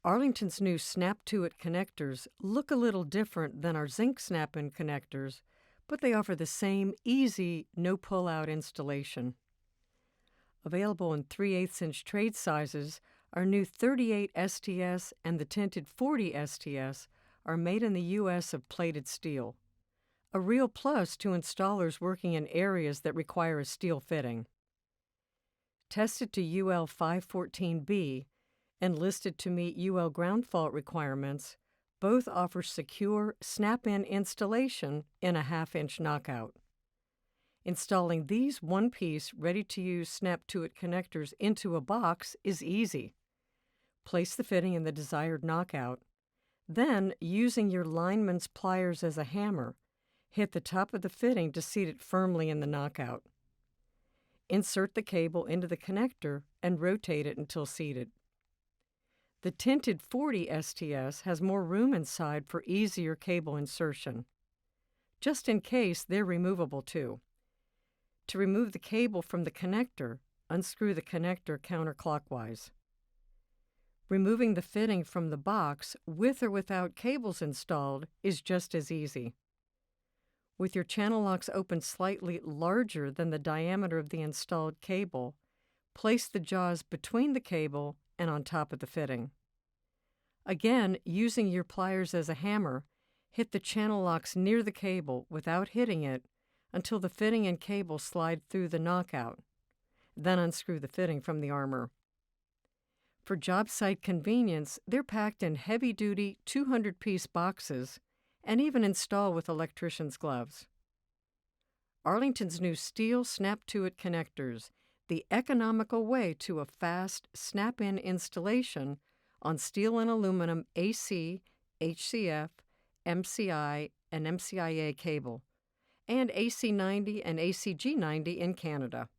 Arlington's new Snap2It connectors look a little different than our zinc snap-in connectors, but they offer the same easy, no-pull-out installation. Available in 3/8-inch trade sizes, our new 38STS and the tinted 40STS are made in the U.S. of plated steel, a real plus to installers working in areas that require a steel fitting. Tested to UL 514B and listed to meet UL ground fault requirements, both offer secure snap-in installation in a 1/2-inch knockout. Installing these one-piece, ready-to-use Snap2It connectors into a box is easy. Place the fitting in the desired knockout. Then, using your lineman's pliers as a hammer, hit the top of the fitting to seat it firmly in the knockout. Insert the cable into the connector and rotate it until seated. The tinted 40STS has more room inside for easier cable insertion. Just in case, they're removable too. To remove the cable from the connector, unscrew the connector counterclockwise. Removing the fitting from the box with or without cables installed is just as easy. With your channel locks open slightly larger than the diameter of the installed cable, place the jaws between the cable and on top of the fitting. Again, using your pliers as a hammer, hit the channel locks near the cable without hitting it until the fitting and cable slide through the knockout. Then unscrew the fitting from the armor. For job site convenience, they're packed in heavy-duty 200-piece boxes and even install with electrician's gloves. Arlington's new steel Snap2It connectors, the economical way to a fast snap-in installation on steel and aluminum AC, HCF, MCI, and MCI-A cable, and AC90 and ACG90 in Canada.